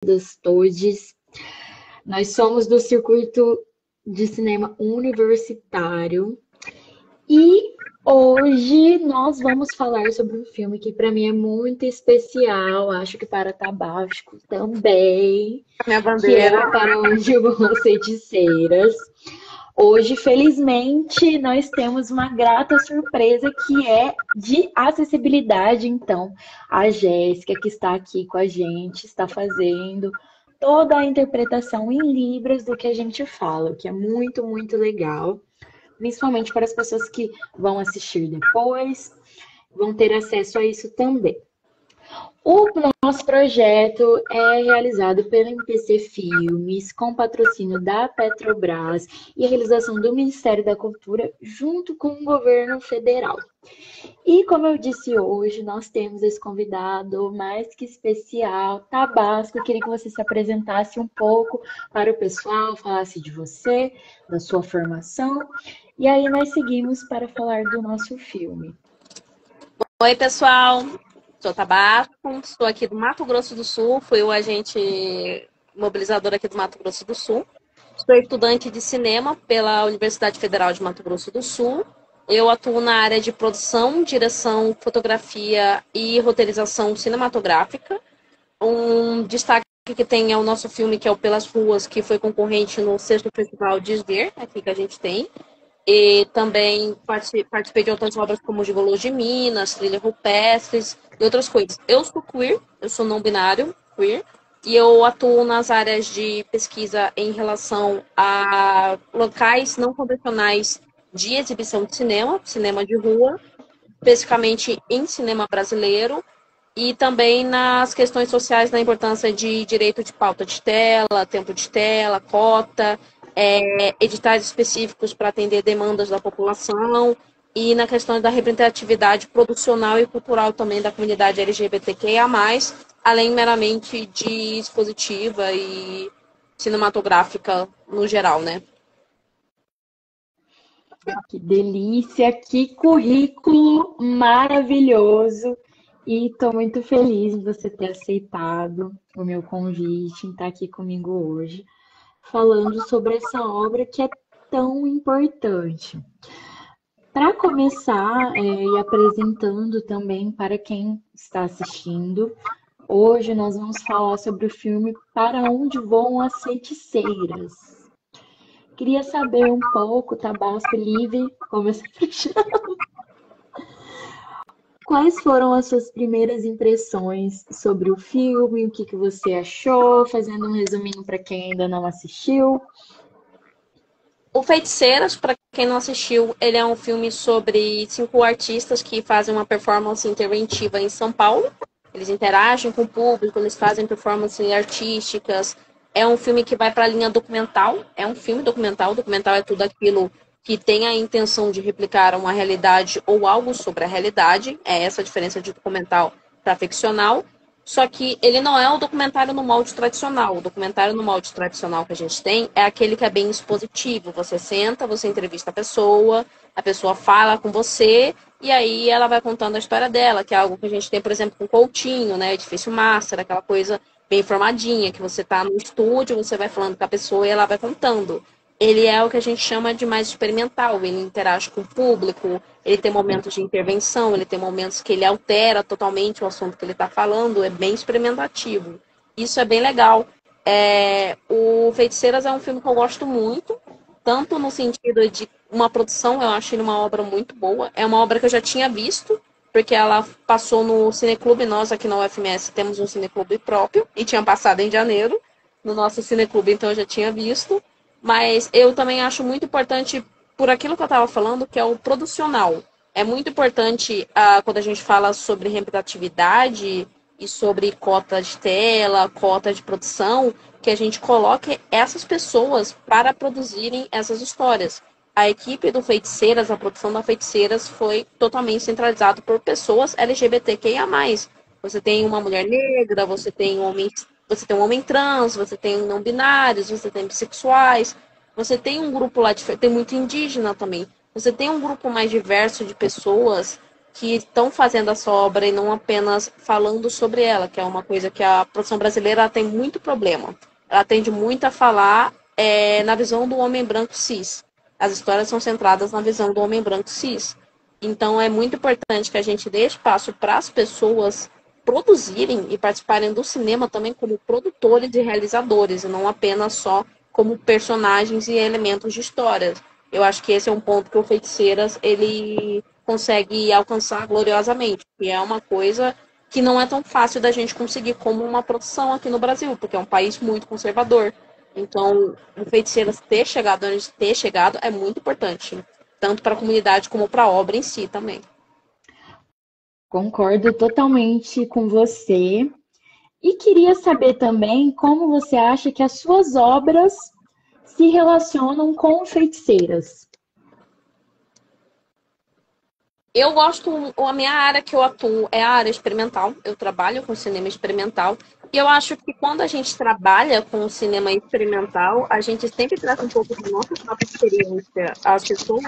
todos. Nós somos do Circuito de Cinema Universitário e hoje nós vamos falar sobre um filme que para mim é muito especial, acho que para Tabasco também, Minha que é bandeira. o Para Onde Vão as Feiticeiras. Hoje, felizmente, nós temos uma grata surpresa que é de acessibilidade. Então, a Jéssica, que está aqui com a gente, está fazendo toda a interpretação em Libras do que a gente fala, o que é muito, muito legal, principalmente para as pessoas que vão assistir depois, vão ter acesso a isso também. O nosso projeto é realizado pela MPC Filmes, com patrocínio da Petrobras e a realização do Ministério da Cultura, junto com o governo federal. E como eu disse hoje, nós temos esse convidado mais que especial, Tabasco. Eu queria que você se apresentasse um pouco para o pessoal, falasse de você, da sua formação, e aí nós seguimos para falar do nosso filme. Oi, pessoal. Sou Tabasco, estou aqui do Mato Grosso do Sul, fui o agente mobilizador aqui do Mato Grosso do Sul. Sou estudante de cinema pela Universidade Federal de Mato Grosso do Sul. Eu atuo na área de produção, direção, fotografia e roteirização cinematográfica. Um destaque que tem é o nosso filme, que é o Pelas Ruas, que foi concorrente no 6º Festival Desver, aqui que a gente tem. E também participei de outras obras como Gigolos de Minas, Trilha Rupestres e outras coisas. Eu sou queer, eu sou não binário, queer, e eu atuo nas áreas de pesquisa em relação a locais não convencionais de exibição de cinema, cinema de rua, especificamente em cinema brasileiro, e também nas questões sociais, na importância de direito de pauta de tela, tempo de tela, cota, editais específicos para atender demandas da população e na questão da representatividade producional e cultural também da comunidade LGBTQIA+, além meramente de expositiva e cinematográfica no geral, né? Que delícia, que currículo maravilhoso! E estou muito feliz em você ter aceitado o meu convite, em estar aqui comigo hoje, falando sobre essa obra que é tão importante. Para começar, e apresentando também para quem está assistindo, hoje nós vamos falar sobre o filme Para Onde Vão as Feiticeiras. Queria saber um pouco, Tabasco Livre, como eu sempre chamo, quais foram as suas primeiras impressões sobre o filme, o que que você achou, fazendo um resuminho para quem ainda não assistiu. O Feiticeiras, para quem não assistiu, ele é um filme sobre 5 artistas que fazem uma performance interventiva em São Paulo. Eles interagem com o público, eles fazem performances artísticas. É um filme que vai para a linha documental. É um filme documental. Documental é tudo aquilo que tem a intenção de replicar uma realidade ou algo sobre a realidade. É essa a diferença de documental para ficcional. Só que ele não é o documentário no molde tradicional. O documentário no molde tradicional que a gente tem é aquele que é bem expositivo. Você senta, você entrevista a pessoa fala com você, e aí ela vai contando a história dela, que é algo que a gente tem, por exemplo, com Coutinho, né? Edifício Master, aquela coisa bem formadinha, que você está no estúdio, você vai falando com a pessoa e ela vai contando. Ele é o que a gente chama de mais experimental, ele interage com o público, ele tem momentos de intervenção, ele tem momentos que ele altera totalmente o assunto que ele está falando, é bem experimentativo. Isso é bem legal. O Feiticeiras é um filme que eu gosto muito, tanto no sentido de uma produção, eu acho ele uma obra muito boa. É uma obra que eu já tinha visto, porque ela passou no Cineclube, nós aqui na UFMS temos um Cineclube próprio, e tinha passado em janeiro no nosso Cineclube, então eu já tinha visto. Mas eu também acho muito importante, por aquilo que eu estava falando, que é o producional. É muito importante quando a gente fala sobre representatividade e sobre cota de tela, cota de produção, que a gente coloque essas pessoas para produzirem essas histórias. A equipe do Feiticeiras, a produção da Feiticeiras, foi totalmente centralizada por pessoas LGBTQIA+. Você tem uma mulher negra, você tem um homem trans, você tem não binários, você tem bissexuais, você tem um grupo lá, tem muito indígena também. Você tem um grupo mais diverso de pessoas que estão fazendo essa obra e não apenas falando sobre ela, que é uma coisa que a produção brasileira tem muito problema. Ela tende muito a falar na visão do homem branco cis. As histórias são centradas na visão do homem branco cis. Então é muito importante que a gente dê espaço para as pessoas produzirem e participarem do cinema também como produtores e realizadores, e não apenas só como personagens e elementos de histórias. Eu acho que esse é um ponto que o Feiticeiras ele consegue alcançar gloriosamente, e é uma coisa que não é tão fácil da gente conseguir como uma produção aqui no Brasil, porque é um país muito conservador. Então, o Feiticeiras ter chegado onde ter chegado é muito importante, tanto para a comunidade como para a obra em si também. Concordo totalmente com você. E queria saber também como você acha que as suas obras se relacionam com Feiticeiras. Eu gosto, a minha área que eu atuo é a área experimental. Eu trabalho com cinema experimental. E eu acho que quando a gente trabalha com cinema experimental, a gente sempre traz um pouco da nossa própria experiência. As pessoas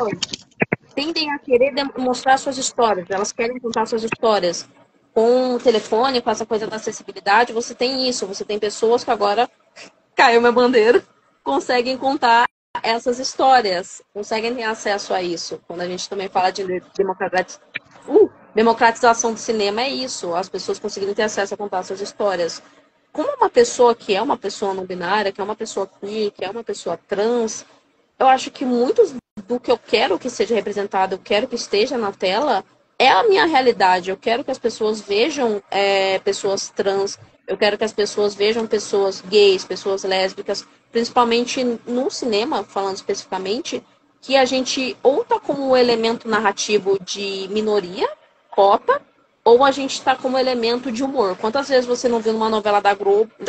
tendem a querer mostrar suas histórias, elas querem contar suas histórias. Com o telefone, com essa coisa da acessibilidade, você tem isso. Você tem pessoas que agora, caiu minha bandeira, conseguem contar essas histórias, conseguem ter acesso a isso. Quando a gente também fala de democratização do cinema, é isso. As pessoas conseguirem ter acesso a contar suas histórias. Como uma pessoa que é uma pessoa não binária, que é uma pessoa queer, que é uma pessoa trans, eu acho que muitos do que eu quero que seja representado, eu quero que esteja na tela, é a minha realidade. Eu quero que as pessoas vejam pessoas trans, eu quero que as pessoas vejam pessoas gays, pessoas lésbicas, principalmente no cinema, falando especificamente, que a gente ou tá como um elemento narrativo de minoria, cota, ou a gente tá como elemento de humor. Quantas vezes você não viu numa novela da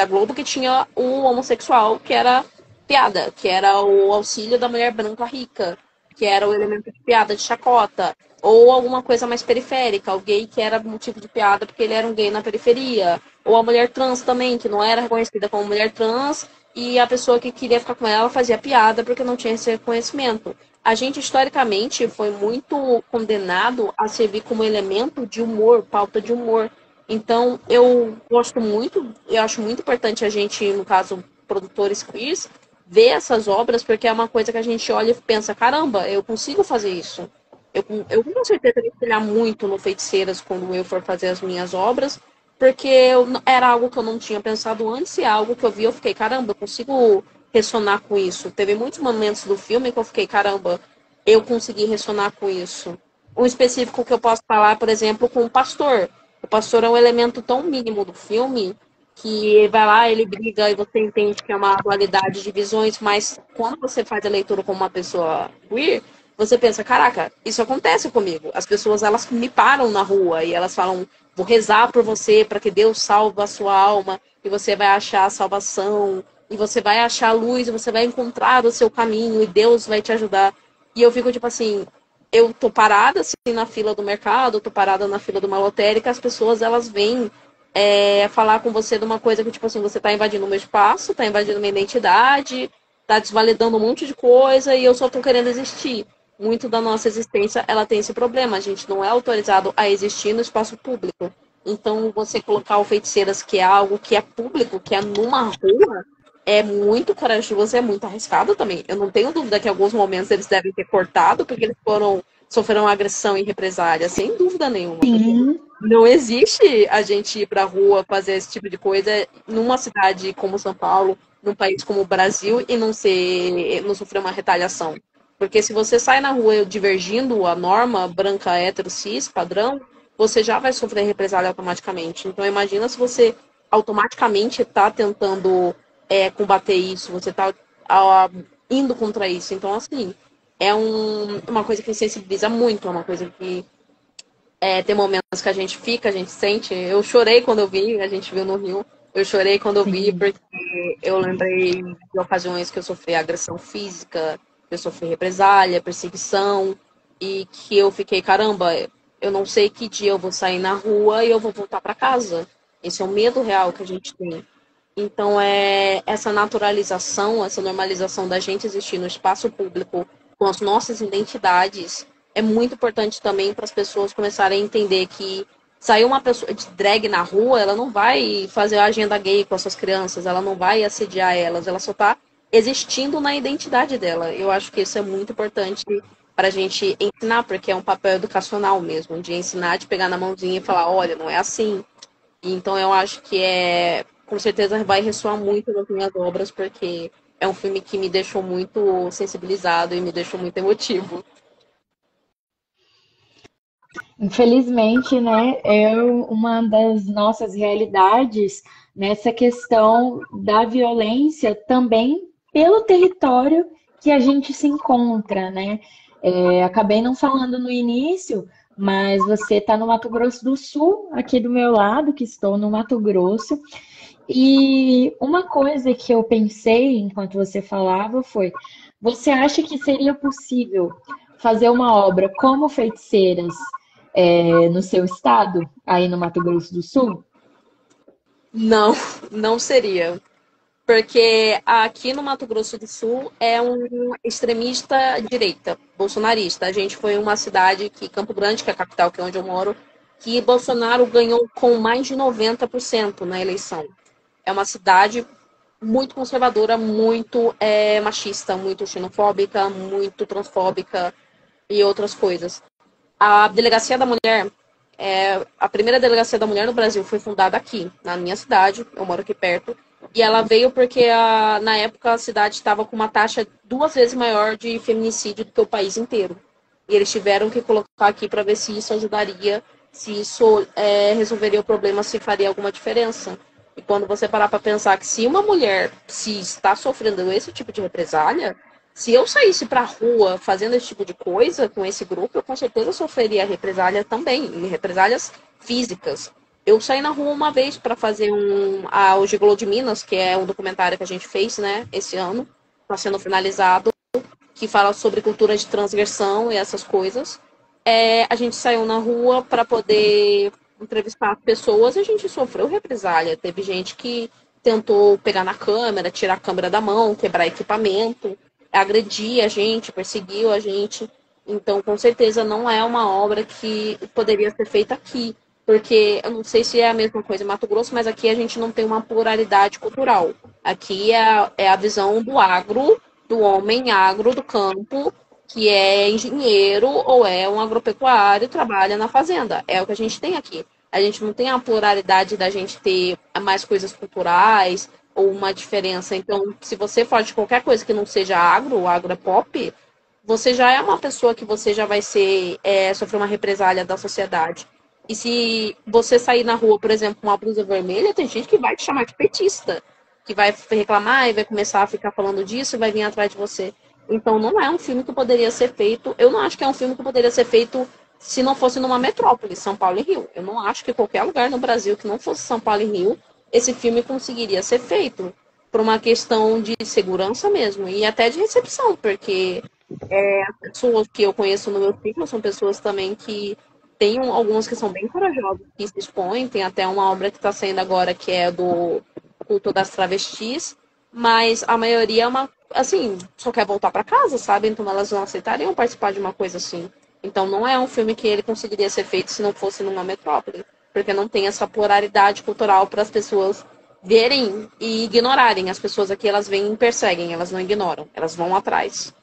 Globo que tinha o homossexual que era piada, que era o auxílio da mulher branca rica, que era o elemento de piada, de chacota, ou alguma coisa mais periférica, o gay que era motivo de piada porque ele era um gay na periferia, ou a mulher trans também, que não era reconhecida como mulher trans, e a pessoa que queria ficar com ela fazia piada porque não tinha esse reconhecimento. A gente, historicamente, foi muito condenado a servir como elemento de humor, pauta de humor. Então, eu gosto muito, eu acho muito importante a gente, no caso, produtores queers, ver essas obras, porque é uma coisa que a gente olha e pensa, caramba, eu consigo fazer isso. Eu com certeza me espelhar muito no Feiticeiras quando eu for fazer as minhas obras, porque era algo que eu não tinha pensado antes e é algo que eu vi, eu fiquei, caramba, eu consigo ressonar com isso. Teve muitos momentos do filme que eu fiquei, caramba, eu consegui ressonar com isso. Um específico que eu posso falar, por exemplo, com o pastor. O pastor é um elemento tão mínimo do filme que vai lá, ele briga e você entende que é uma dualidade de visões, mas quando você faz a leitura como uma pessoa queer, você pensa, caraca, isso acontece comigo. As pessoas, elas me param na rua e elas falam, vou rezar por você para que Deus salve a sua alma e você vai achar a salvação e você vai achar a luz e você vai encontrar o seu caminho e Deus vai te ajudar. E eu fico tipo assim, eu tô parada assim na fila do mercado, eu tô parada na fila de uma lotérica, as pessoas elas vêm falar com você de uma coisa que, tipo assim, você tá invadindo o meu espaço, tá invadindo minha identidade, tá desvalidando um monte de coisa e eu só tô querendo existir. Muito da nossa existência, ela tem esse problema. A gente não é autorizado a existir no espaço público. Então, você colocar o Feiticeiras, que é algo que é público, que é numa rua, é muito corajoso, é muito arriscado também. Eu não tenho dúvida que em alguns momentos eles devem ter cortado, porque eles sofreram agressão e represália, sem dúvida nenhuma. Sim. Não existe a gente ir pra rua fazer esse tipo de coisa numa cidade como São Paulo, num país como o Brasil, e não sofrer uma retaliação. Porque se você sai na rua divergindo a norma branca, hétero, cis, padrão, você já vai sofrer represália automaticamente. Então imagina se você automaticamente está tentando combater isso, você está indo contra isso. Então, assim, é uma coisa que sensibiliza muito, é uma coisa que tem momentos que a gente fica, a gente sente. Eu chorei quando eu vi, a gente viu no Rio. Eu chorei quando eu vi, Sim. porque eu lembrei de ocasiões que eu sofri agressão física, que eu sofri represália, perseguição, e que eu fiquei, caramba, eu não sei que dia eu vou sair na rua e eu vou voltar para casa. Esse é o medo real que a gente tem. Então, essa naturalização, essa normalização da gente existir no espaço público com as nossas identidades é muito importante também para as pessoas começarem a entender que sair uma pessoa de drag na rua, ela não vai fazer a agenda gay com as suas crianças, ela não vai assediar elas, ela só está existindo na identidade dela. Eu acho que isso é muito importante para a gente ensinar, porque é um papel educacional mesmo, de ensinar, de pegar na mãozinha e falar, olha, não é assim. Então eu acho que com certeza vai ressoar muito nas minhas obras, porque é um filme que me deixou muito sensibilizado e me deixou muito emotivo. Infelizmente, né, é uma das nossas realidades nessa questão da violência também pelo território que a gente se encontra, né? Acabei não falando no início, mas você está no Mato Grosso do Sul, aqui do meu lado, que estou no Mato Grosso, e uma coisa que eu pensei enquanto você falava foi: você acha que seria possível fazer uma obra como Feiticeiras no seu estado, aí no Mato Grosso do Sul? Não, não seria. Porque aqui no Mato Grosso do Sul é um extremista direita, bolsonarista. A gente foi uma cidade que, Campo Grande, que é a capital, que é onde eu moro, que Bolsonaro ganhou com mais de 90% na eleição. É uma cidade muito conservadora, muito machista, muito xenofóbica, muito transfóbica e outras coisas. A Delegacia da Mulher, a primeira Delegacia da Mulher no Brasil foi fundada aqui, na minha cidade, eu moro aqui perto, e ela veio porque na época a cidade estava com uma taxa 2 vezes maior de feminicídio do que o país inteiro. E eles tiveram que colocar aqui para ver se isso ajudaria, se isso resolveria o problema, se faria alguma diferença. E quando você parar para pensar que se uma mulher se está sofrendo esse tipo de represália, se eu saísse pra rua fazendo esse tipo de coisa com esse grupo, eu com certeza sofreria represália também, e represálias físicas. Eu saí na rua uma vez para fazer o Gigolô de Minas, que é um documentário que a gente fez, né, esse ano, está sendo finalizado, que fala sobre cultura de transgressão e essas coisas. A gente saiu na rua para poder entrevistar pessoas e a gente sofreu represália. Teve gente que tentou pegar na câmera, tirar a câmera da mão, quebrar equipamento, agredir a gente, perseguiu a gente. Então, com certeza, não é uma obra que poderia ser feita aqui. Porque eu não sei se é a mesma coisa em Mato Grosso, mas aqui a gente não tem uma pluralidade cultural. Aqui é a visão do agro, do homem agro do campo, que é engenheiro ou é um agropecuário, trabalha na fazenda. É o que a gente tem aqui. A gente não tem a pluralidade da gente ter mais coisas culturais ou uma diferença. Então, se você fala de qualquer coisa que não seja agro, o agro é pop, você já é uma pessoa que você já vai sofrer uma represália da sociedade. E se você sair na rua, por exemplo, com uma blusa vermelha, tem gente que vai te chamar de petista, que vai reclamar e vai começar a ficar falando disso e vai vir atrás de você. Então não é um filme que poderia ser feito. Eu não acho que é um filme que poderia ser feito se não fosse numa metrópole, São Paulo e Rio. Eu não acho que qualquer lugar no Brasil que não fosse São Paulo e Rio, esse filme conseguiria ser feito por uma questão de segurança mesmo e até de recepção, porque as pessoas que eu conheço no meu ciclo são pessoas também que tem algumas que são bem corajosas, que se expõem. Tem até uma obra que está saindo agora que é do culto das travestis, mas a maioria é assim, só quer voltar para casa, sabe? Então elas não aceitariam participar de uma coisa assim. Então não é um filme que ele conseguiria ser feito se não fosse numa metrópole, porque não tem essa pluralidade cultural para as pessoas verem e ignorarem. As pessoas aqui, elas vêm e perseguem, elas não ignoram, elas vão atrás.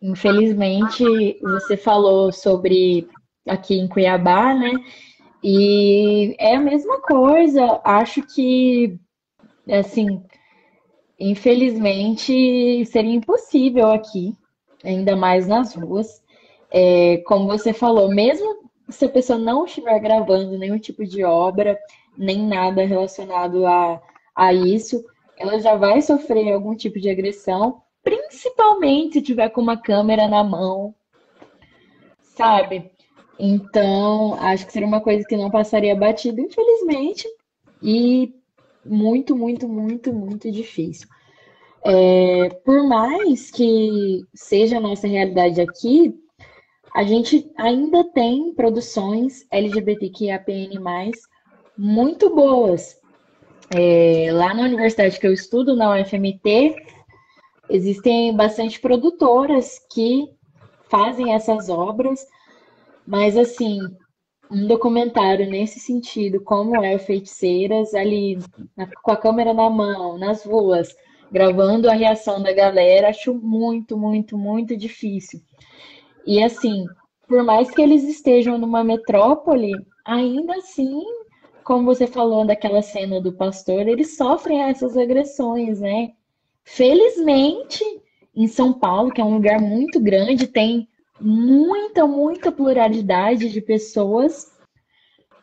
Infelizmente, você falou sobre aqui em Cuiabá, né? E é a mesma coisa. Acho que, assim, infelizmente, seria impossível aqui, ainda mais nas ruas. Como você falou, mesmo se a pessoa não estiver gravando nenhum tipo de obra, nem nada relacionado a isso, ela já vai sofrer algum tipo de agressão, principalmente se tiver com uma câmera na mão, sabe? Então, acho que seria uma coisa que não passaria batido, infelizmente, e muito, muito, muito, muito difícil. Por mais que seja a nossa realidade aqui, a gente ainda tem produções LGBTQIAPN+, muito boas. Lá na universidade que eu estudo, na UFMT, Existem bastante produtoras que fazem essas obras, mas assim, um documentário nesse sentido, como é Feiticeiras, ali com a câmera na mão, nas ruas, gravando a reação da galera, acho muito, muito, muito difícil. E assim, por mais que eles estejam numa metrópole, ainda assim, como você falou daquela cena do pastor, eles sofrem essas agressões, né? Felizmente, em São Paulo, que é um lugar muito grande, tem muita, muita pluralidade de pessoas,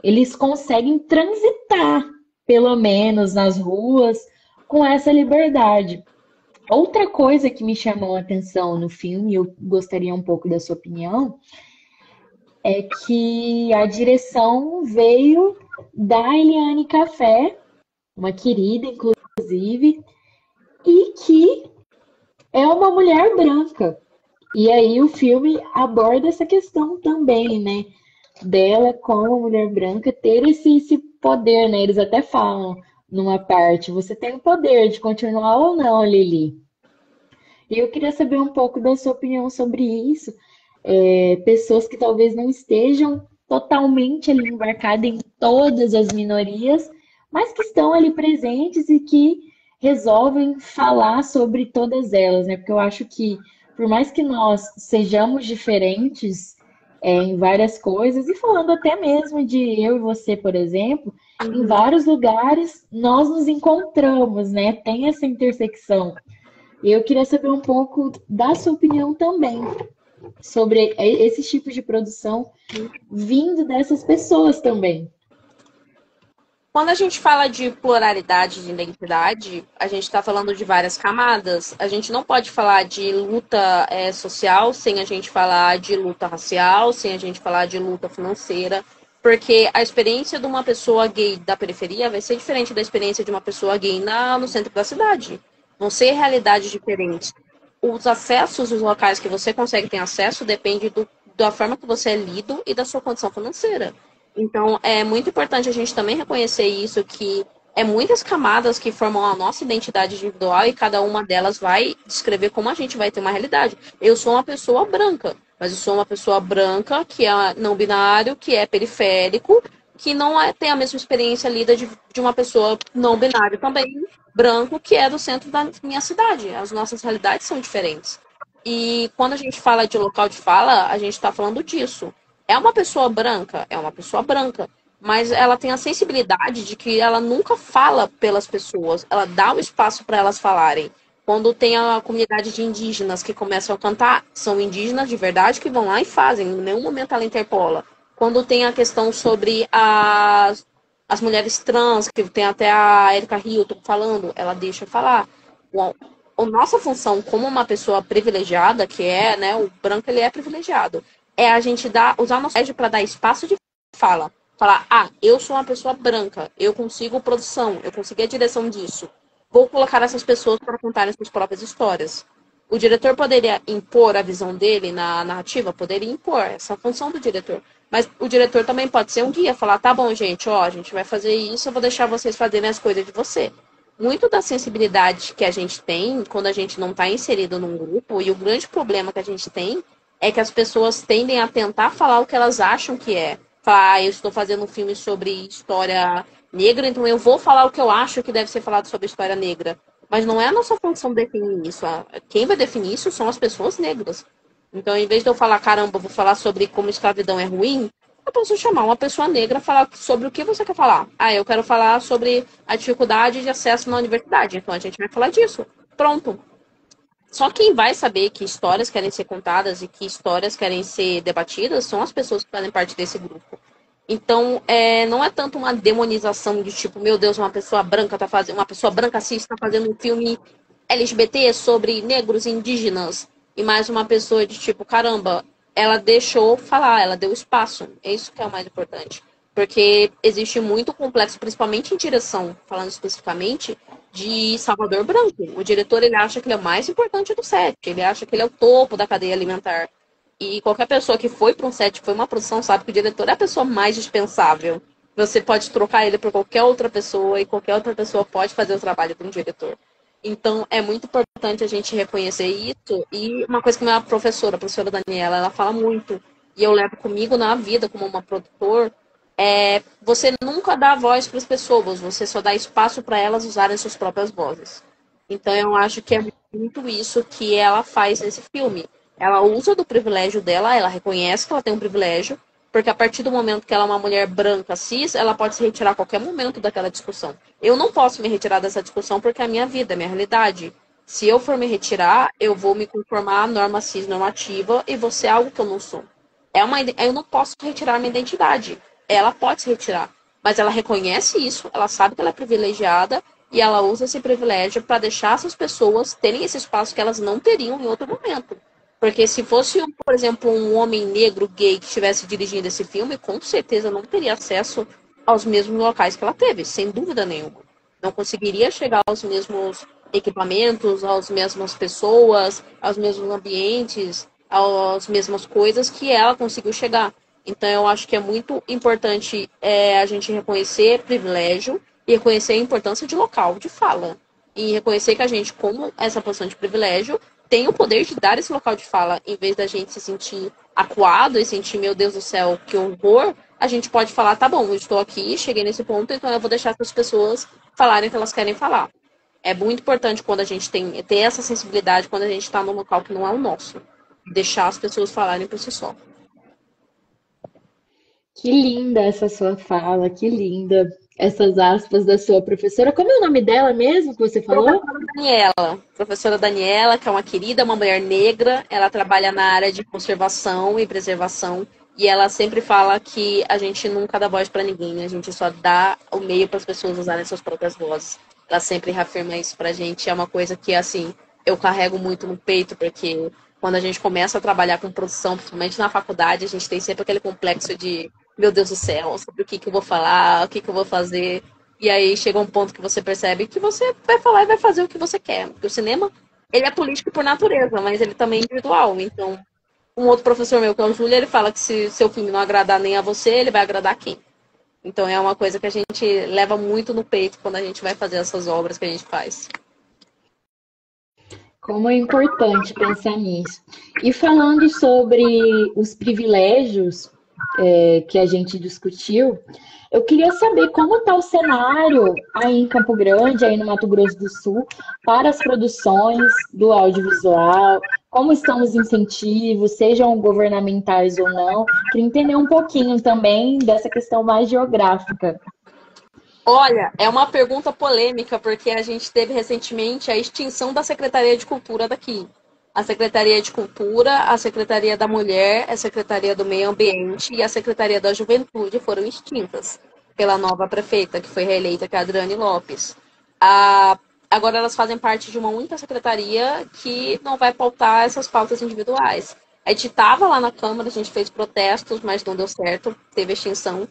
eles conseguem transitar, pelo menos nas ruas, com essa liberdade. Outra coisa que me chamou a atenção no filme, e eu gostaria um pouco da sua opinião, é que a direção veio da Eliane Café, uma querida, inclusive, e que é uma mulher branca. E aí o filme aborda essa questão também, né? Dela como mulher branca ter esse poder, né? Eles até falam numa parte, você tem o poder de continuar ou não, Lili. E eu queria saber um pouco da sua opinião sobre isso. Pessoas que talvez não estejam totalmente ali embarcadas em todas as minorias, mas que estão ali presentes e que resolvem falar sobre todas elas, né? Porque eu acho que, por mais que nós sejamos diferentes, em várias coisas, e falando até mesmo de eu e você, por exemplo, em Uhum. vários lugares nós nos encontramos, né? Tem essa intersecção. E eu queria saber um pouco da sua opinião também sobre esses tipos de produção vindo dessas pessoas também. Quando a gente fala de pluralidade de identidade, a gente está falando de várias camadas. A gente não pode falar de luta social sem a gente falar de luta racial, sem a gente falar de luta financeira, porque a experiência de uma pessoa gay da periferia vai ser diferente da experiência de uma pessoa gay no centro da cidade. Vão ser realidades diferentes. Os acessos, os locais que você consegue ter acesso, depende da forma que você é lido e da sua condição financeira. Então, é muito importante a gente também reconhecer isso, que é muitas camadas que formam a nossa identidade individual e cada uma delas vai descrever como a gente vai ter uma realidade. Eu sou uma pessoa branca, mas eu sou uma pessoa branca que é não binário, que é periférico, que não tem a mesma experiência lida de uma pessoa não binário também, branco, que é do centro da minha cidade. As nossas realidades são diferentes. E quando a gente fala de local de fala, a gente está falando disso. É uma pessoa branca? É uma pessoa branca. Mas ela tem a sensibilidade de que ela nunca fala pelas pessoas, ela dá o espaço para elas falarem. Quando tem a comunidade de indígenas que começam a cantar, são indígenas de verdade que vão lá e fazem, em nenhum momento ela interpola. Quando tem a questão sobre as mulheres trans, que tem até a Erika Hilton falando, ela deixa falar. A nossa função como uma pessoa privilegiada, que é, né, o branco ele é privilegiado, é a gente usar o nosso prédio para dar espaço de fala. Falar, eu sou uma pessoa branca, eu consigo produção, eu consegui a direção disso. Vou colocar essas pessoas para contarem suas próprias histórias. O diretor poderia impor a visão dele na narrativa? Poderia impor, essa é a função do diretor. Mas o diretor também pode ser um guia, falar, tá bom, gente, ó, a gente vai fazer isso, eu vou deixar vocês fazerem as coisas de você. Muito da sensibilidade que a gente tem quando a gente não está inserido num grupo, e o grande problema que a gente tem é que as pessoas tendem a tentar falar o que elas acham que é. Falar, eu estou fazendo um filme sobre história negra, então eu vou falar o que eu acho que deve ser falado sobre história negra. Mas não é a nossa função definir isso. Quem vai definir isso são as pessoas negras. Então, em vez de eu falar, caramba, vou falar sobre como escravidão é ruim, eu posso chamar uma pessoa negra e falar sobre o que você quer falar. Eu quero falar sobre a dificuldade de acesso na universidade. Então, a gente vai falar disso. Pronto. Só quem vai saber que histórias querem ser contadas e que histórias querem ser debatidas são as pessoas que fazem parte desse grupo. Então, não é tanto uma demonização de tipo, meu Deus, uma pessoa branca tá fazendo, uma pessoa branca cis está fazendo um filme LGBT sobre negros e indígenas. E mais uma pessoa de tipo, caramba, ela deixou falar, ela deu espaço. É isso que é o mais importante. Porque existe muito complexo, principalmente em direção, falando especificamente, de Salvador Branco. O diretor, ele acha que ele é o mais importante do set. Ele acha que ele é o topo da cadeia alimentar. E qualquer pessoa que foi para um set, foi uma produção, sabe que o diretor é a pessoa mais dispensável. Você pode trocar ele por qualquer outra pessoa e qualquer outra pessoa pode fazer o trabalho de um diretor. Então, é muito importante a gente reconhecer isso. E uma coisa que minha professora, a professora Daniela, ela fala muito, e eu levo comigo na vida como uma produtor, é você nunca dá voz para as pessoas, você só dá espaço para elas usarem suas próprias vozes. Então, eu acho que é muito isso que ela faz nesse filme. Ela usa do privilégio dela, ela reconhece que ela tem um privilégio, porque a partir do momento que ela é uma mulher branca, cis, ela pode se retirar a qualquer momento daquela discussão. Eu não posso me retirar dessa discussão porque é a minha vida, é a minha realidade. Se eu for me retirar, eu vou me conformar à norma cis normativa e vou ser algo que eu não sou. Eu não posso retirar minha identidade. Ela pode se retirar. Mas ela reconhece isso, ela sabe que ela é privilegiada e ela usa esse privilégio para deixar essas pessoas terem esse espaço que elas não teriam em outro momento. Porque se fosse, por exemplo, um homem negro gay que estivesse dirigindo esse filme, com certeza não teria acesso aos mesmos locais que ela teve, sem dúvida nenhuma. Não conseguiria chegar aos mesmos equipamentos, às mesmas pessoas, aos mesmos ambientes, às mesmas coisas que ela conseguiu chegar. Então, eu acho que é muito importante a gente reconhecer privilégio e reconhecer a importância de local de fala. E reconhecer que a gente, como essa posição de privilégio, tem o poder de dar esse local de fala, em vez da gente se sentir acuado e sentir, meu Deus do céu, que horror, a gente pode falar, tá bom, eu estou aqui, cheguei nesse ponto, então eu vou deixar as pessoas falarem o que elas querem falar. É muito importante quando a gente ter essa sensibilidade, quando a gente está num local que não é o nosso. Deixar as pessoas falarem por si só. Que linda essa sua fala, que linda essas aspas da sua professora. Como é o nome dela mesmo que você falou? Professora Daniela, que é uma querida, uma mulher negra, ela trabalha na área de conservação e preservação, e ela sempre fala que a gente nunca dá voz para ninguém, a gente só dá o meio para as pessoas usarem suas próprias vozes. Ela sempre reafirma isso pra gente, é uma coisa que, assim, eu carrego muito no peito, porque quando a gente começa a trabalhar com produção, principalmente na faculdade, a gente tem sempre aquele complexo de, meu Deus do céu, sobre o que eu vou falar, o que eu vou fazer. E aí chega um ponto que você percebe que você vai falar e vai fazer o que você quer. Porque o cinema, ele é político por natureza, mas ele também é individual. Então, um outro professor meu, que é o Júlio, ele fala que se seu filme não agradar nem a você, ele vai agradar quem? Então é uma coisa que a gente leva muito no peito quando a gente vai fazer essas obras que a gente faz. Como é importante pensar nisso. E falando sobre os privilégios que a gente discutiu, eu queria saber como está o cenário aí em Campo Grande, aí no Mato Grosso do Sul, para as produções do audiovisual, como estão os incentivos, sejam governamentais ou não. Queria entender um pouquinho também dessa questão mais geográfica. Olha, é uma pergunta polêmica, porque a gente teve recentemente a extinção da Secretaria de Cultura daqui. A Secretaria de Cultura, a Secretaria da Mulher, a Secretaria do Meio Ambiente e a Secretaria da Juventude foram extintas pela nova prefeita, que foi reeleita, que é a Adriane Lopes. Agora elas fazem parte de uma única secretaria que não vai pautar essas pautas individuais. A gente estava lá na Câmara, a gente fez protestos, mas não deu certo, teve extinção.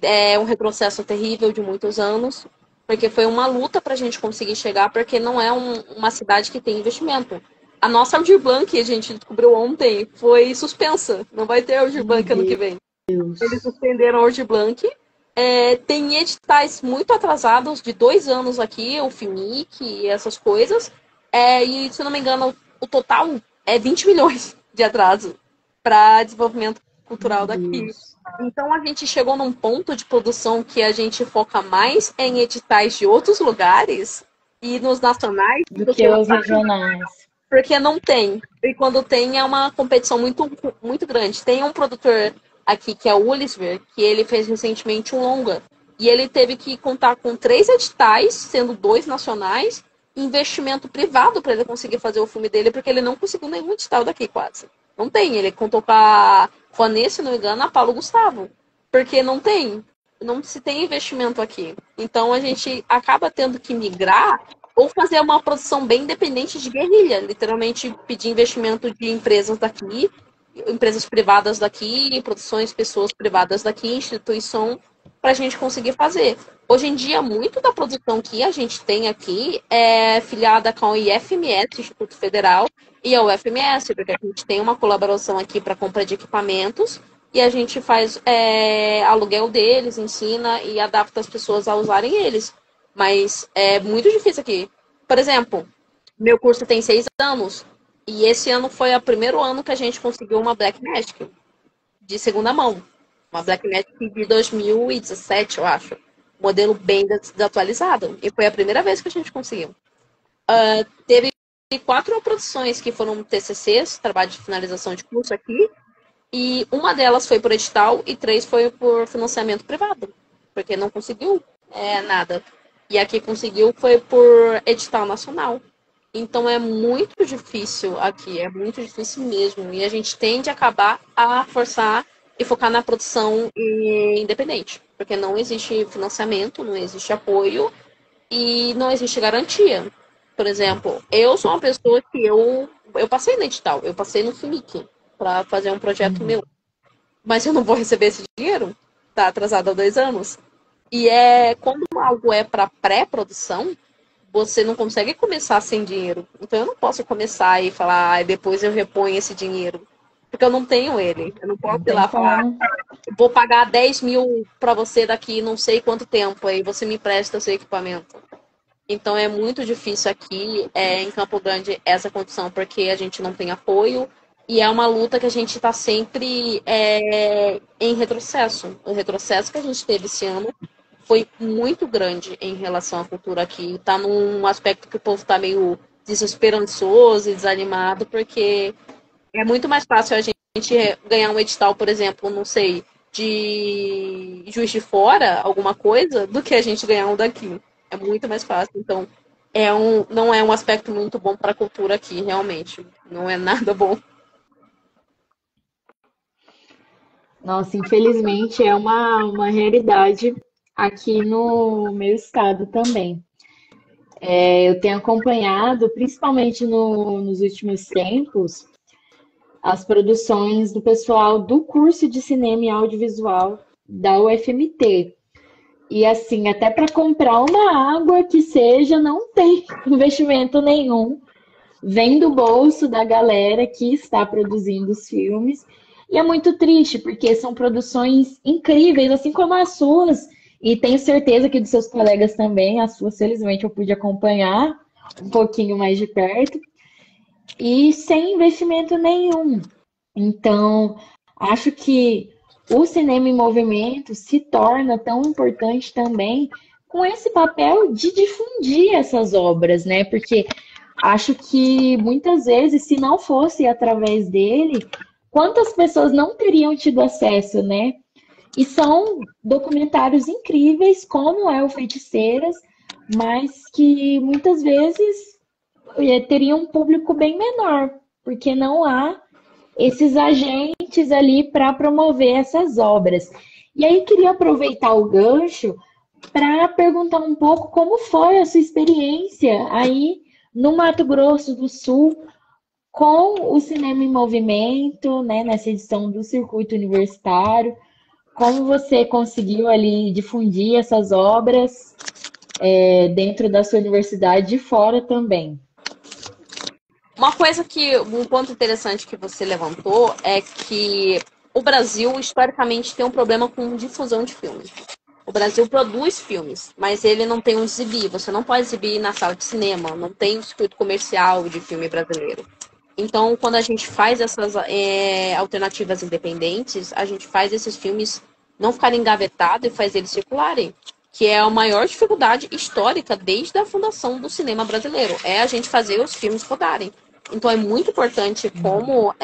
É um retrocesso terrível de muitos anos, porque foi uma luta para a gente conseguir chegar, porque não é uma cidade que tem investimento. A nossa Aldir Blanc, a gente descobriu ontem, foi suspensa. Não vai ter Aldir Blanc ano que vem. Eles suspenderam a Aldir Blanc. Tem editais muito atrasados, de 2 anos aqui, o FIMIC e essas coisas. E, se não me engano, o total é 20 milhões de atraso para desenvolvimento cultural daqui. Então a gente chegou num ponto de produção que a gente foca mais em editais de outros lugares e nos nacionais do que os regionais. Porque não tem. E quando tem é uma competição muito, muito grande. Tem um produtor aqui que é o Ulisver, que ele fez recentemente um longa. E ele teve que contar com 3 editais, sendo 2 nacionais, e investimento privado para ele conseguir fazer o filme dele, porque ele não conseguiu nenhum edital daqui quase. Não tem. Ele contou com a Vanessa, se não me engano, a Paulo Gustavo. Porque não tem. Não se tem investimento aqui. Então a gente acaba tendo que migrar ou fazer uma produção bem independente de guerrilha. Literalmente pedir investimento de empresas daqui, empresas privadas daqui, produções, pessoas privadas daqui, instituição, para a gente conseguir fazer. Hoje em dia, muito da produção que a gente tem aqui é filiada com o IFMS, Instituto Federal, e a UFMS, porque a gente tem uma colaboração aqui para compra de equipamentos e a gente faz aluguel deles, ensina e adapta as pessoas a usarem eles. Mas é muito difícil aqui, Por exemplo, meu curso tem 6 anos. E esse ano foi o primeiro ano que a gente conseguiu uma Blackmagic de segunda mão. Uma Blackmagic de 2017, eu acho. Modelo bem desatualizado. E foi a primeira vez que a gente conseguiu. Teve 4 produções que foram TCCs, trabalho de finalização de curso aqui. E uma delas foi por edital e 3 foi por financiamento privado. Porque não conseguiu nada. E a que conseguiu foi por edital nacional. Então é muito difícil aqui, é muito difícil mesmo. E a gente tende a acabar a forçar e focar na produção independente. Porque não existe financiamento, não existe apoio e não existe garantia. Por exemplo, eu sou uma pessoa que eu passei no edital, eu passei no FIMIC para fazer um projeto meu. Mas eu não vou receber esse dinheiro, tá atrasado há 2 anos. E quando algo é para pré-produção, você não consegue começar sem dinheiro. Então eu não posso começar e falar, depois eu reponho esse dinheiro. Porque eu não tenho ele. Eu não posso ir lá falar, vou pagar 10 mil para você daqui não sei quanto tempo, aí você me empresta seu equipamento. Então é muito difícil aqui em Campo Grande essa condição, porque a gente não tem apoio e é uma luta que a gente está sempre em retrocesso. O retrocesso que a gente teve esse ano foi muito grande em relação à cultura aqui. Está num aspecto que o povo está meio desesperançoso e desanimado, porque é muito mais fácil a gente ganhar um edital, por exemplo, não sei, de Juiz de Fora, alguma coisa, do que a gente ganhar um daqui. É muito mais fácil. Então, não é um aspecto muito bom para a cultura aqui, realmente. Não é nada bom. Nossa, infelizmente é uma realidade aqui no meu estado também. Eu tenho acompanhado, principalmente nos últimos tempos, as produções do pessoal do curso de cinema e audiovisual da UFMT. E assim, até para comprar uma água que seja, não tem investimento nenhum. Vem do bolso da galera que está produzindo os filmes. E é muito triste, porque são produções incríveis, assim como as suas, e tenho certeza que dos seus colegas também. As suas, felizmente, eu pude acompanhar um pouquinho mais de perto, e sem investimento nenhum. Então, acho que o cinema em movimento se torna tão importante também com esse papel de difundir essas obras, né? Porque acho que muitas vezes, se não fosse através dele, quantas pessoas não teriam tido acesso, né? E são documentários incríveis, como é o Feiticeiras, mas que muitas vezes teriam um público bem menor, porque não há esses agentes ali para promover essas obras. E aí queria aproveitar o gancho para perguntar um pouco como foi a sua experiência aí no Mato Grosso do Sul com o Cinema em Movimento, né, nessa edição do Circuito Universitário. Como você conseguiu ali difundir essas obras dentro da sua universidade e fora também? Um ponto interessante que você levantou é que o Brasil, historicamente, tem um problema com difusão de filmes. O Brasil produz filmes, mas ele não tem um exibir. Você não pode exibir na sala de cinema, não tem um circuito comercial de filme brasileiro. Então, quando a gente faz essas alternativas independentes, a gente faz esses filmes não ficarem engavetados e faz eles circularem. Que é a maior dificuldade histórica desde a fundação do cinema brasileiro. É a gente fazer os filmes rodarem. Então é muito importante como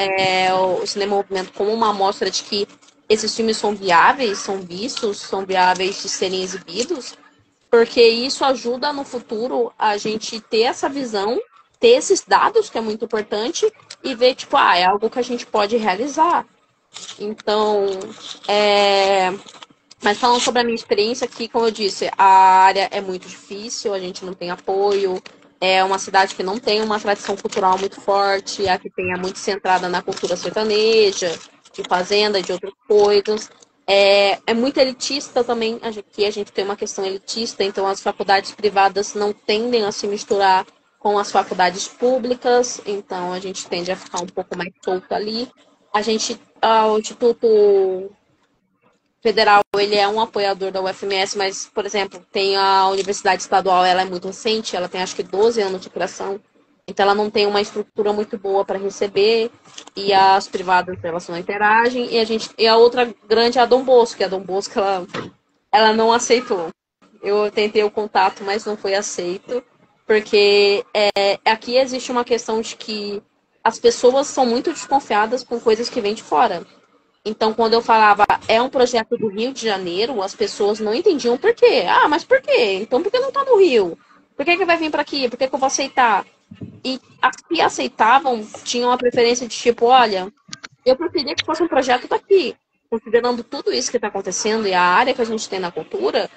o cinema movimento como uma amostra de que esses filmes são viáveis, são vistos, são viáveis de serem exibidos, porque isso ajuda no futuro a gente ter essa visão, ter esses dados, que é muito importante, e ver, tipo, é algo que a gente pode realizar. Então, mas falando sobre a minha experiência aqui, como eu disse, a área é muito difícil, a gente não tem apoio, é uma cidade que não tem uma tradição cultural muito forte, a que tem é muito centrada na cultura sertaneja, de fazenda, de outras coisas. É muito elitista também, aqui a gente tem uma questão elitista, então as faculdades privadas não tendem a se misturar com as faculdades públicas, então a gente tende a ficar um pouco mais solto ali. O Instituto federal, ele é um apoiador da UFMS, mas, por exemplo, tem a Universidade Estadual, ela é muito recente, ela tem acho que 12 anos de criação, então ela não tem uma estrutura muito boa para receber, e as privadas, elas não interagem, e a outra grande é a Dom Bosco, que a Dom Bosco, ela não aceitou. Eu tentei o contato, mas não foi aceito, porque aqui existe uma questão de que as pessoas são muito desconfiadas com coisas que vêm de fora. Então, quando eu falava, é um projeto do Rio de Janeiro, as pessoas não entendiam por quê. Ah, mas por quê? Então, por que não tá no Rio? Por que vai vir para aqui? Por que eu vou aceitar? E as que aceitavam tinham a preferência de tipo, olha, eu preferia que fosse um projeto daqui. Considerando tudo isso que está acontecendo e a área que a gente tem na cultura,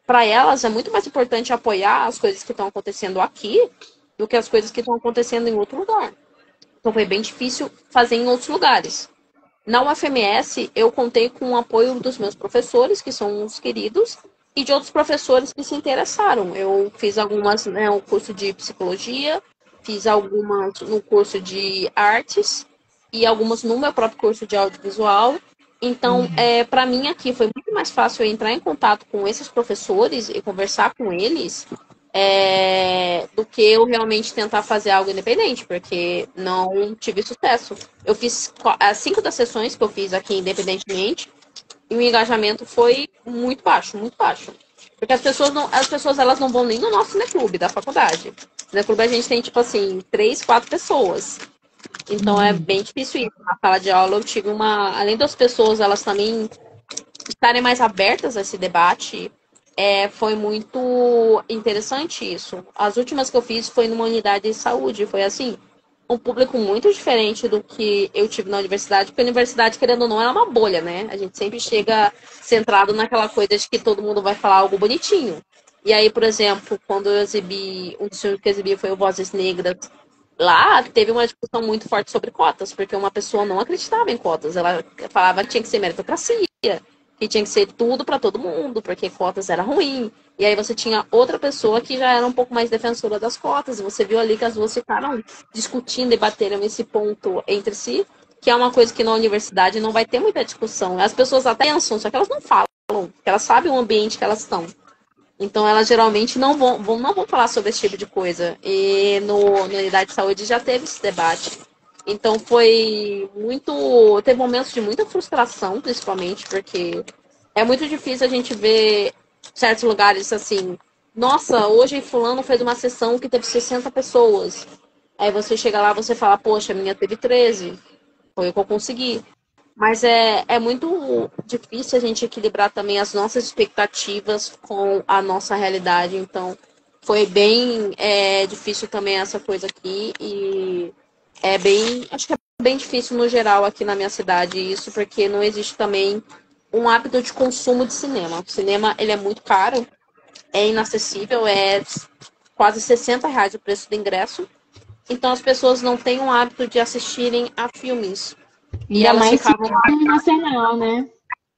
para elas é muito mais importante apoiar as coisas que estão acontecendo aqui do que as coisas que estão acontecendo em outro lugar. Então, foi bem difícil fazer em outros lugares. Na UFMS, eu contei com o apoio dos meus professores, que são uns queridos, e de outros professores que se interessaram. Eu fiz algumas, um curso de psicologia, fiz algumas no curso de artes e algumas no meu próprio curso de audiovisual. Então, para mim aqui foi muito mais fácil eu entrar em contato com esses professores e conversar com eles do que eu realmente tentar fazer algo independente, porque não tive sucesso. Eu fiz as 5 das sessões que eu fiz aqui independentemente e o engajamento foi muito baixo, muito baixo. Porque as pessoas elas não vão nem no nosso cineclube da faculdade. No cineclube a gente tem, tipo assim, 3, 4 pessoas. Então é bem difícil isso. Na sala de aula eu tive além das pessoas elas também estarem mais abertas a esse debate, foi muito interessante isso. As últimas que eu fiz foi numa unidade de saúde. Foi assim, um público muito diferente do que eu tive na universidade, porque a universidade, querendo ou não, é uma bolha, né? A gente sempre chega centrado naquela coisa de que todo mundo vai falar algo bonitinho. E aí, por exemplo, quando eu exibi, um dos filmes que eu exibi foi o Vozes Negras, lá teve uma discussão muito forte sobre cotas, porque uma pessoa não acreditava em cotas. Ela falava que tinha que ser meritocracia, que tinha que ser tudo para todo mundo, porque cotas era ruim. E aí você tinha outra pessoa que já era um pouco mais defensora das cotas, e você viu ali que as duas ficaram discutindo e bateram esse ponto entre si, que é uma coisa que na universidade não vai ter muita discussão. As pessoas até pensam, só que elas não falam, porque elas sabem o ambiente que elas estão. Então elas geralmente não vão falar sobre esse tipo de coisa. E na unidade de saúde já teve esse debate. Então foi muito. Teve momentos de muita frustração, principalmente, porque é muito difícil a gente ver certos lugares assim. Nossa, hoje fulano fez uma sessão que teve 60 pessoas. Aí você chega lá, você fala, poxa, a minha teve 13. Foi o que eu consegui. Mas é muito difícil a gente equilibrar também as nossas expectativas com a nossa realidade. Então, foi bem difícil também essa coisa aqui. E acho que é bem difícil no geral aqui na minha cidade isso, porque não existe também um hábito de consumo de cinema. O cinema, ele é muito caro, é inacessível, é quase R$ 60 o preço do ingresso. Então, as pessoas não têm um hábito de assistirem a filmes. E elas mais ficavam filme nacional, né?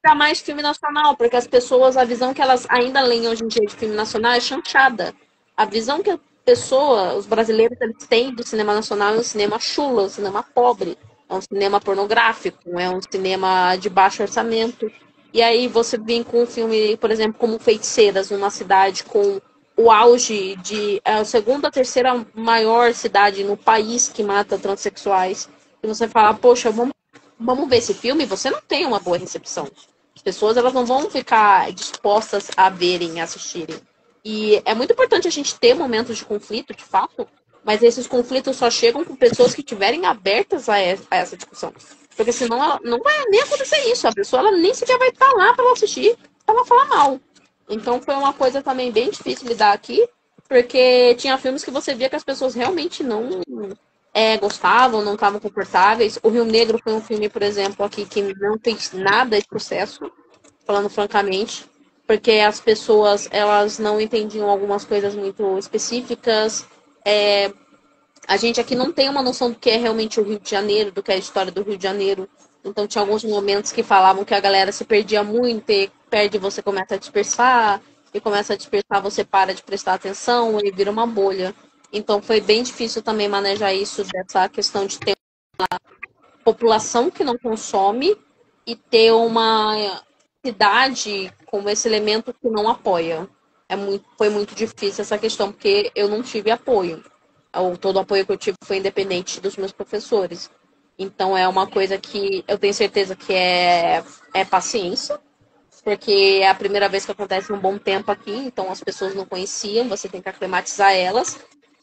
Ainda mais filme nacional, porque as pessoas, a visão que elas ainda leem hoje em dia de filme nacional é chanchada. A visão que a pessoa, os brasileiros, eles têm do cinema nacional é um cinema chulo, um cinema pobre, é um cinema pornográfico, é um cinema de baixo orçamento. E aí você vem com um filme, por exemplo, como Feiticeiras, numa cidade com o auge de a segunda, terceira maior cidade no país que mata transexuais. E você fala, poxa, vamos ver esse filme, você não tem uma boa recepção. As pessoas elas não vão ficar dispostas a verem, a assistirem. E é muito importante a gente ter momentos de conflito, de fato, mas esses conflitos só chegam com pessoas que estiverem abertas a essa discussão. Porque senão ela não vai nem acontecer isso. A pessoa ela nem sequer vai estar lá para ela assistir, para ela falar mal. Então foi uma coisa também bem difícil lidar aqui, porque tinha filmes que você via que as pessoas realmente não gostavam, não estavam confortáveis. O Rio Negro foi um filme, por exemplo, aqui que não fez nada de sucesso, falando francamente, porque as pessoas elas não entendiam algumas coisas muito específicas. A gente aqui não tem uma noção do que é realmente o Rio de Janeiro, do que é a história do Rio de Janeiro. Então tinha alguns momentos que falavam que a galera se perdia muito, e perde, você começa a dispersar, e começa a dispersar, você para de prestar atenção, e vira uma bolha. Então foi bem difícil também manejar isso, dessa questão de ter uma população que não consome e ter uma cidade como esse elemento que não apoia. Foi muito difícil essa questão, porque eu não tive apoio. Todo o apoio que eu tive foi independente dos meus professores. Então é uma coisa que eu tenho certeza que é paciência, porque é a primeira vez que acontece um bom tempo aqui, então as pessoas não conheciam, você tem que aclimatizar elas.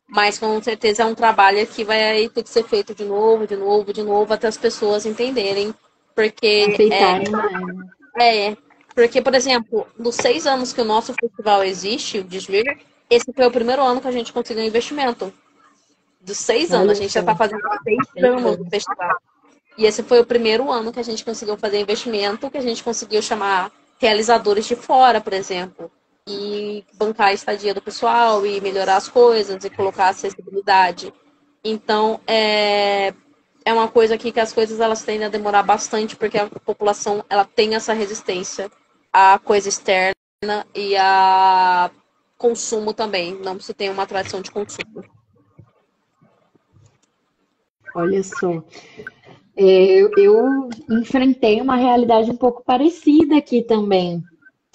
Mas com certeza é um trabalho que vai ter que ser feito de novo, de novo, de novo, até as pessoas entenderem. Porque Aceitarem mais. porque, por exemplo, nos 6 anos que o nosso festival existe, o Desvir, esse foi o primeiro ano que a gente conseguiu investimento. Dos 6 anos, a Olha gente já só, está fazendo 6 anos do festival. E esse foi o primeiro ano que a gente conseguiu fazer investimento, que a gente conseguiu chamar realizadores de fora, por exemplo, e bancar a estadia do pessoal, e melhorar as coisas, e colocar acessibilidade. Então, é uma coisa aqui que as coisas elas tendem a demorar bastante, porque a população ela tem essa resistência à coisa externa e a consumo também. Não se tem uma tradição de consumo. olha só. Eu enfrentei uma realidade um pouco parecida aqui também.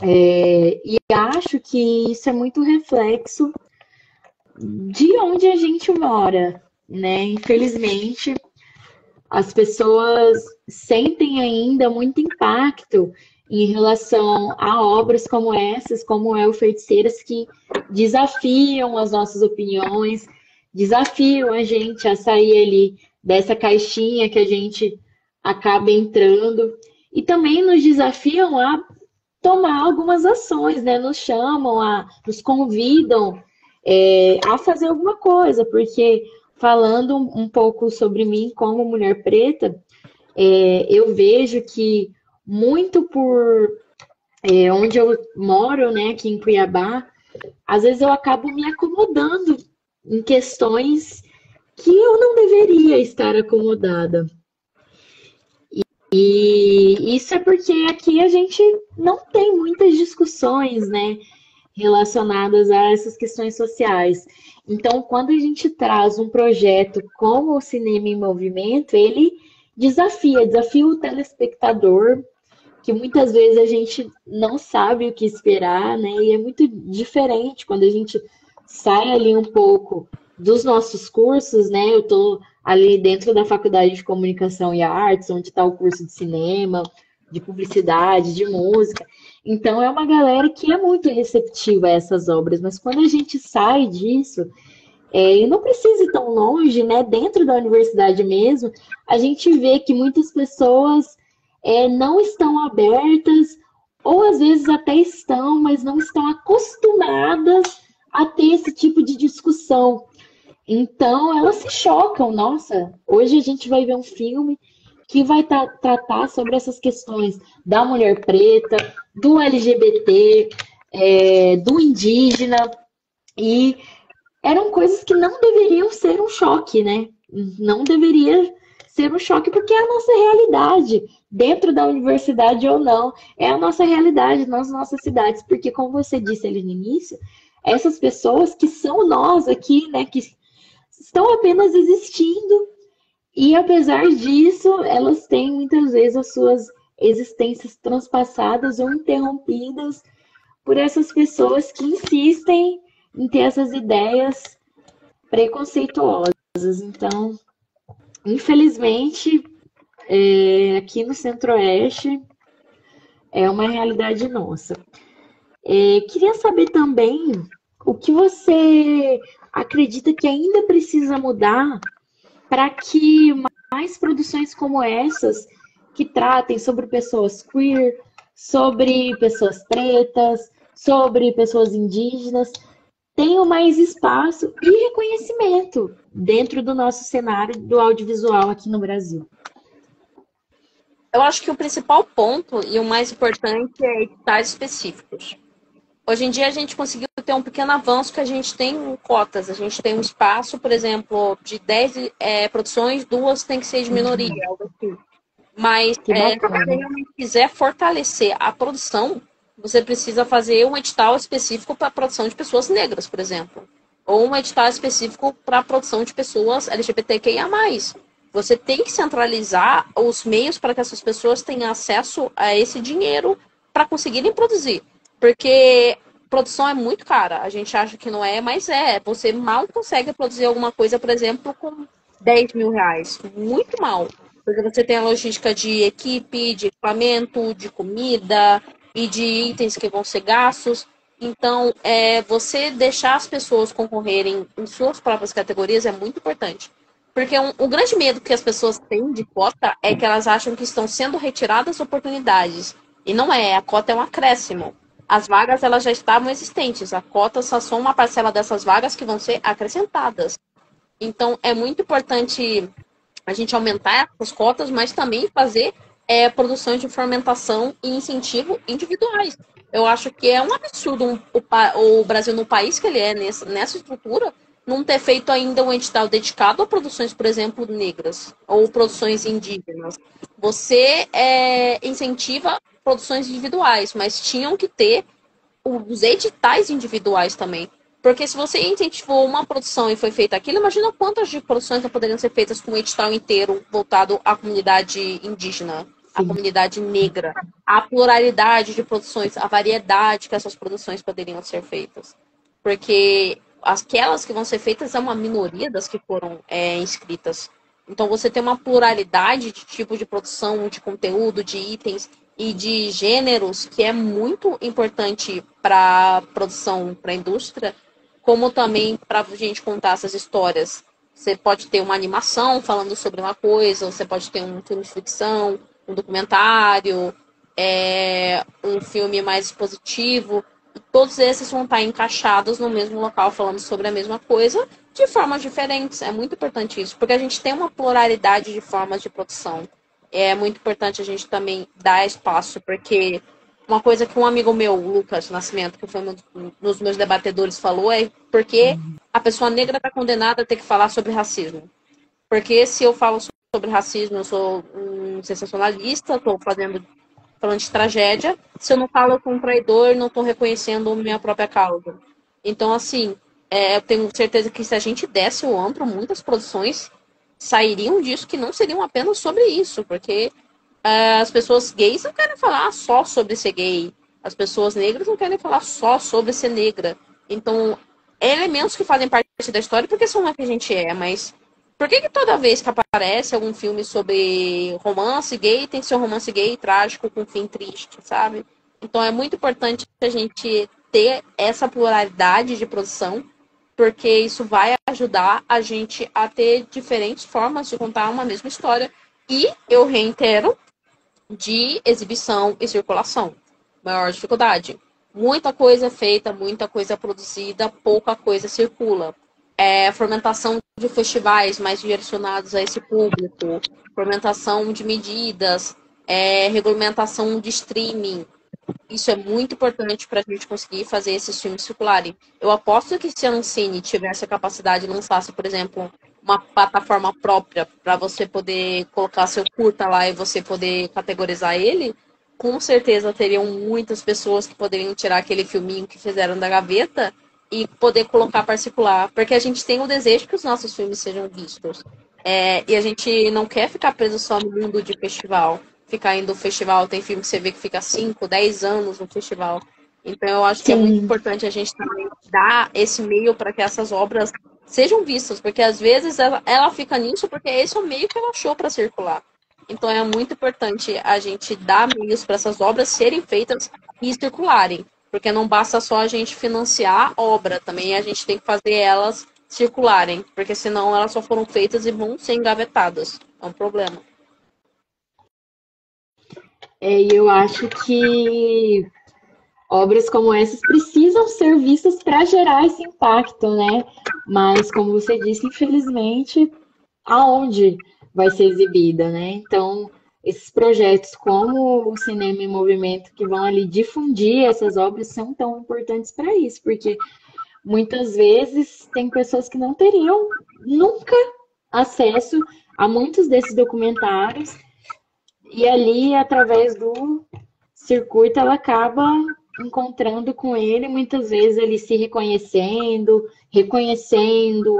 E acho que isso é muito reflexo de onde a gente mora, né? Infelizmente, as pessoas sentem ainda muito impacto em relação a obras como essas, como é o Feiticeiras, que desafiam as nossas opiniões, desafiam a gente a sair ali dessa caixinha que a gente acaba entrando, e também nos desafiam a tomar algumas ações, né? Nos chamam, nos convidam a fazer alguma coisa, porque falando um pouco sobre mim como mulher preta, eu vejo que muito por onde eu moro, né, aqui em Cuiabá, às vezes eu acabo me acomodando em questões que eu não deveria estar acomodada. E isso é porque aqui a gente não tem muitas discussões, né, relacionadas a essas questões sociais. Então, quando a gente traz um projeto como o Cinema em Movimento, ele desafia o telespectador, que muitas vezes a gente não sabe o que esperar, né? E é muito diferente quando a gente sai ali um pouco dos nossos cursos, né? Eu estou ali dentro da Faculdade de Comunicação e Artes, onde está o curso de cinema, de publicidade, de música. Então é uma galera que é muito receptiva a essas obras, mas quando a gente sai disso, e não precisa ir tão longe, né? Dentro da universidade mesmo, a gente vê que muitas pessoas não estão abertas, ou às vezes até estão, mas não estão acostumadas a ter esse tipo de discussão. Então elas se chocam. Nossa, hoje a gente vai ver um filme que vai tratar sobre essas questões da mulher preta, do LGBT, do indígena, e eram coisas que não deveriam ser um choque, né? Não deveria ser um choque, porque é a nossa realidade, dentro da universidade ou não, é a nossa realidade nas nossas cidades, porque como você disse ali no início, essas pessoas que são nós aqui, né, que estão apenas existindo, e apesar disso, elas têm muitas vezes as suas existências transpassadas ou interrompidas por essas pessoas que insistem em ter essas ideias preconceituosas. Então, infelizmente, aqui no Centro-Oeste é uma realidade nossa. Queria saber também o que você acredita que ainda precisa mudar para que mais produções como essas, que tratem sobre pessoas queer, sobre pessoas pretas, sobre pessoas indígenas, tenham mais espaço e reconhecimento dentro do nosso cenário do audiovisual aqui no Brasil. Eu acho que o principal ponto e o mais importante é editais específicos. Hoje em dia a gente conseguiu ter um pequeno avanço que a gente tem cotas. A gente tem um espaço, por exemplo, de 10 produções, 2 tem que ser de minoria, algo assim. Mas se você realmente quiser fortalecer a produção, você precisa fazer um edital específico para a produção de pessoas negras, por exemplo. Ou um edital específico para a produção de pessoas LGBTQIA+. Você tem que centralizar os meios para que essas pessoas tenham acesso a esse dinheiro para conseguirem produzir. Porque produção é muito cara. A gente acha que não é, mas é. Você mal consegue produzir alguma coisa, por exemplo, com 10 mil reais. Muito mal. Porque você tem a logística de equipe, de equipamento, de comida e de itens que vão ser gastos. Então, você deixar as pessoas concorrerem em suas próprias categorias é muito importante. Porque o grande medo que as pessoas têm de cota é que elas acham que estão sendo retiradas oportunidades. E não é, a cota é um acréscimo. As vagas elas já estavam existentes, a cota só são uma parcela dessas vagas que vão ser acrescentadas. Então, é muito importante a gente aumentar essas cotas, mas também fazer produções de fermentação e incentivo individuais. Eu acho que é um absurdo o Brasil, no país que ele é, nessa estrutura, não ter feito ainda um edital dedicado a produções, por exemplo, negras ou produções indígenas. Você incentiva produções individuais, mas tinham que ter os editais individuais também. Porque se você incentivou uma produção e foi feita aquilo, imagina quantas de produções não poderiam ser feitas com um edital inteiro voltado à comunidade indígena, à Sim. comunidade negra, à pluralidade de produções, à variedade que essas produções poderiam ser feitas. Porque aquelas que vão ser feitas é uma minoria das que foram inscritas. Então você tem uma pluralidade de tipos de produção, de conteúdo, de itens e de gêneros que é muito importante para a produção, para a indústria, como também para a gente contar essas histórias. Você pode ter uma animação falando sobre uma coisa, você pode ter um filme de ficção, um documentário, um filme mais expositivo. E todos esses vão estar encaixados no mesmo local, falando sobre a mesma coisa, de formas diferentes. É muito importante isso, porque a gente tem uma pluralidade de formas de produção. É muito importante a gente também dar espaço, porque uma coisa que um amigo meu, Lucas Nascimento, que foi um dos meus debatedores, falou é porque a pessoa negra está condenada a ter que falar sobre racismo. Porque se eu falo sobre racismo, eu sou um sensacionalista, estou falando de tragédia. Se eu não falo, eu sou um traidor, não estou reconhecendo minha própria causa. Então, assim, eu tenho certeza que se a gente desse o amplo, muitas produções sairiam disso que não seriam apenas sobre isso, porque as pessoas gays não querem falar só sobre ser gay, as pessoas negras não querem falar só sobre ser negra. Então, elementos que fazem parte da história porque são o que a gente é, mas por que toda vez que aparece algum filme sobre romance gay, tem que ser um romance gay trágico com um fim triste, sabe? Então é muito importante a gente ter essa pluralidade de produção, porque isso vai ajudar a gente a ter diferentes formas de contar uma mesma história. E eu reitero, de exibição e circulação. Maior dificuldade. Muita coisa é feita, muita coisa é produzida, pouca coisa circula. Fomentação de festivais mais direcionados a esse público, fomentação de medidas, regulamentação de streaming. Isso é muito importante para a gente conseguir fazer esses filmes circularem. Eu aposto que se a Ancine tivesse a capacidade de lançasse, por exemplo, uma plataforma própria para você poder colocar seu curta lá e você poder categorizar ele, com certeza teriam muitas pessoas que poderiam tirar aquele filminho que fizeram da gaveta e poder colocar para circular. Porque a gente tem o desejo que os nossos filmes sejam vistos. E a gente não quer ficar preso só no mundo de festival. Ficar indo no festival, tem filme que você vê que fica 5, 10 anos no festival. Então eu acho que é muito importante a gente também dar esse meio para que essas obras sejam vistas, porque às vezes ela fica nisso porque esse é o meio que ela achou para circular. Então é muito importante a gente dar meios para essas obras serem feitas e circularem, porque não basta só a gente financiar a obra, também a gente tem que fazer elas circularem, porque senão elas só foram feitas e vão ser engavetadas. É um problema. E eu acho que obras como essas precisam ser vistas para gerar esse impacto, né? Mas, como você disse, infelizmente, aonde vai ser exibida, né? Então, esses projetos como o Cinema em Movimento, que vão ali difundir essas obras, são tão importantes para isso, porque muitas vezes tem pessoas que não teriam nunca acesso a muitos desses documentários, e ali, através do circuito, ela acaba encontrando com ele, muitas vezes ele se reconhecendo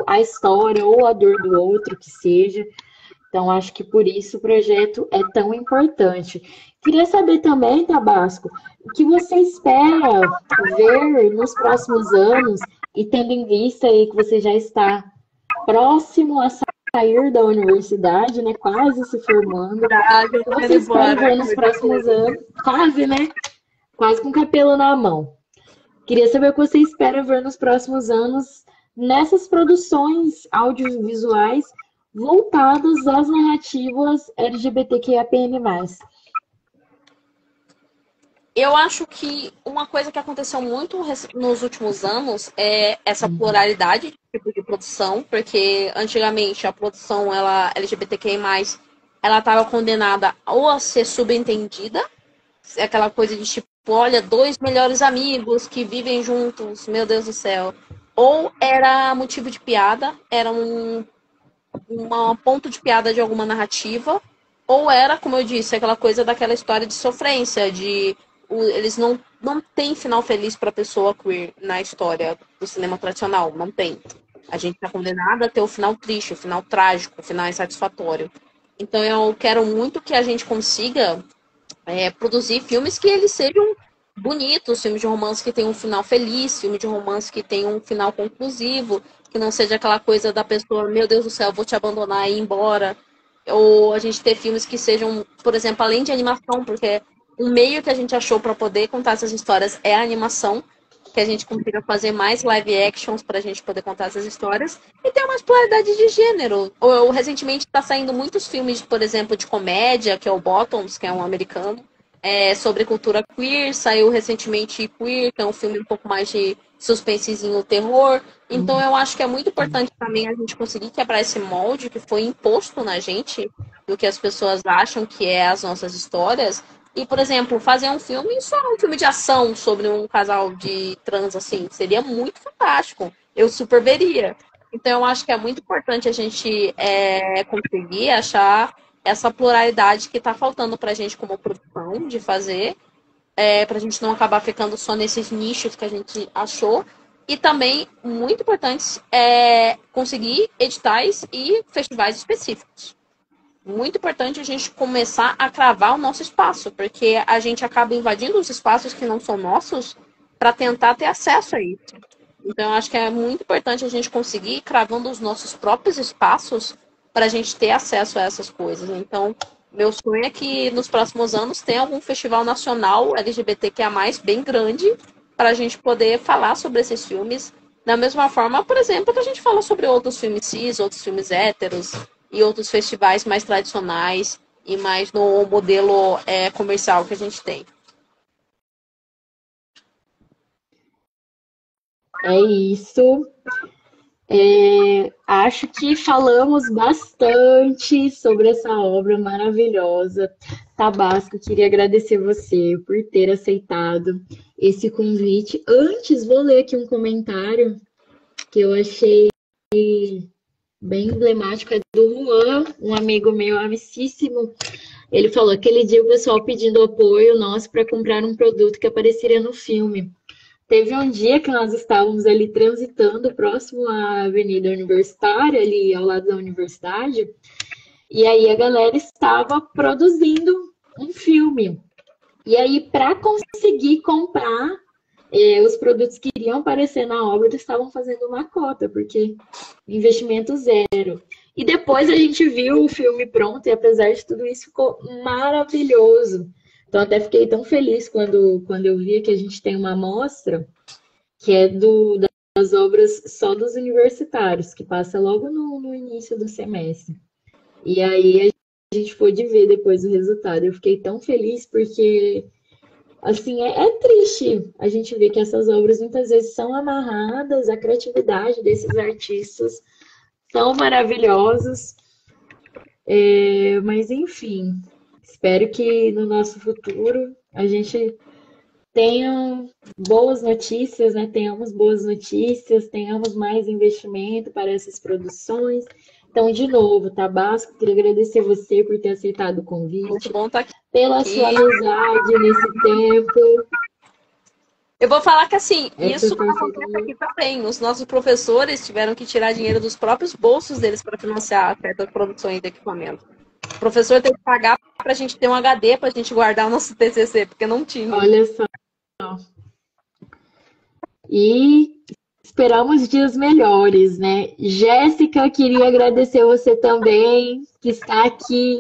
a história ou a dor do outro, que seja. Então, acho que por isso o projeto é tão importante. Queria saber também, Tabasco, o que você espera ver nos próximos anos, e tendo em vista aí que você já está próximo a sair da universidade, né? Quase se formando. O Ah, eu que quero você ir espera embora. ver nos próximos anos? Quase, né? Quase com o cabelo na mão. Queria saber o que você espera ver nos próximos anos nessas produções audiovisuais voltadas às narrativas LGBTQIAPN+. Eu acho que uma coisa que aconteceu muito nos últimos anos é essa Uhum. pluralidade de tipo de produção, porque antigamente a produção ela LGBTQI+, ela estava condenada ou a ser subentendida, aquela coisa de tipo, olha, dois melhores amigos que vivem juntos, meu Deus do céu. Ou era motivo de piada, era um ponto de piada de alguma narrativa, ou era, como eu disse, aquela coisa daquela história de sofrência, eles não têm final feliz para a pessoa queer na história do cinema tradicional, não tem. A gente está condenada a ter o final triste, o final trágico, o final insatisfatório. Então eu quero muito que a gente consiga produzir filmes que eles sejam bonitos, filmes de romance que tenham um final feliz, filme de romance que tenham um final conclusivo, que não seja aquela coisa da pessoa, meu Deus do céu, vou te abandonar e ir embora. Ou a gente ter filmes que sejam, por exemplo, além de animação, porque um meio que a gente achou para poder contar essas histórias é a animação, que a gente consiga fazer mais live actions para a gente poder contar essas histórias e ter uma pluralidade de gênero. Ou recentemente está saindo muitos filmes, por exemplo, de comédia, que é o Bottoms, que é um americano, sobre cultura queer. Saiu recentemente Queer, que é um filme um pouco mais de suspensezinho, terror. Então eu acho que é muito importante também a gente conseguir quebrar esse molde que foi imposto na gente, do que as pessoas acham que é as nossas histórias. E, por exemplo, fazer um filme, só um filme de ação sobre um casal de trans, assim, seria muito fantástico. Eu super veria. Então, eu acho que é muito importante a gente conseguir achar essa pluralidade que está faltando para a gente como produção de fazer, para a gente não acabar ficando só nesses nichos que a gente achou. E também, muito importante, conseguir editais e festivais específicos. Muito importante a gente começar a cravar o nosso espaço, porque a gente acaba invadindo os espaços que não são nossos para tentar ter acesso a isso. Então, eu acho que é muito importante a gente conseguir ir cravando os nossos próprios espaços para a gente ter acesso a essas coisas. Então, meu sonho é que nos próximos anos tenha algum festival nacional LGBTQIA+, bem grande, para a gente poder falar sobre esses filmes. Da mesma forma, por exemplo, que a gente fala sobre outros filmes cis, outros filmes héteros e outros festivais mais tradicionais e mais no modelo comercial que a gente tem. É isso. Acho que falamos bastante sobre essa obra maravilhosa. Tabasco, queria agradecer você por ter aceitado esse convite. Antes, vou ler aqui um comentário que eu achei bem emblemático, é do Juan, um amigo meu amicíssimo. Ele falou aquele dia o pessoal pedindo apoio nosso para comprar um produto que apareceria no filme. Teve um dia que nós estávamos ali transitando próximo à Avenida Universitária, ali ao lado da universidade, e aí a galera estava produzindo um filme. E aí, para conseguir comprar os produtos que iriam aparecer na obra, eles estavam fazendo uma cota, porque investimento zero. E depois a gente viu o filme pronto, e apesar de tudo isso, ficou maravilhoso. Então, até fiquei tão feliz quando eu vi que a gente tem uma amostra que é das obras só dos universitários, que passa logo no início do semestre. E aí a gente pôde ver depois o resultado. Eu fiquei tão feliz porque, assim, é triste a gente ver que essas obras muitas vezes são amarradas à criatividade desses artistas, são maravilhosos, mas enfim, espero que no nosso futuro a gente tenham boas notícias, né? Tenhamos boas notícias, tenhamos mais investimento para essas produções. Então, de novo, Tabasco, queria agradecer você por ter aceitado o Muito convite, bom estar pela sua aqui. amizade nesse tempo. Eu vou falar que, assim, Essa isso acontece parceria. aqui também. Os nossos professores tiveram que tirar dinheiro dos próprios bolsos deles para financiar certas produções de equipamento. O professor teve que pagar para a gente ter um HD para a gente guardar o nosso TCC, porque não tinha. Olha só. E esperamos dias melhores, né? Jéssica, queria agradecer você também, que está aqui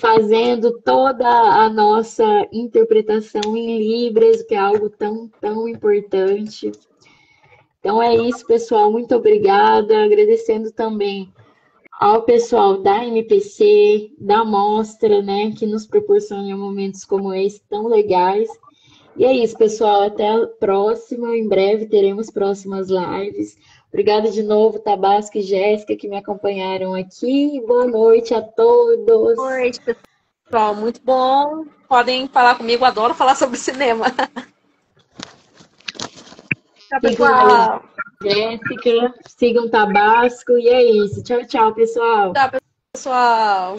fazendo toda a nossa interpretação em Libras, que é algo tão, tão importante. Então é isso, pessoal. Muito obrigada. Agradecendo também ao pessoal da MPC, da Mostra, né, que nos proporciona momentos como esse tão legais. E é isso, pessoal. Até a próxima. Em breve teremos próximas lives. Obrigada de novo, Tabasco e Jéssica, que me acompanharam aqui. Boa noite a todos. Oi, pessoal, muito bom. Podem falar comigo, adoro falar sobre cinema. Tchau, Sigam aí, pessoal. Jéssica. Sigam Tabasco. E é isso. Tchau, tchau, pessoal. Tchau, pessoal.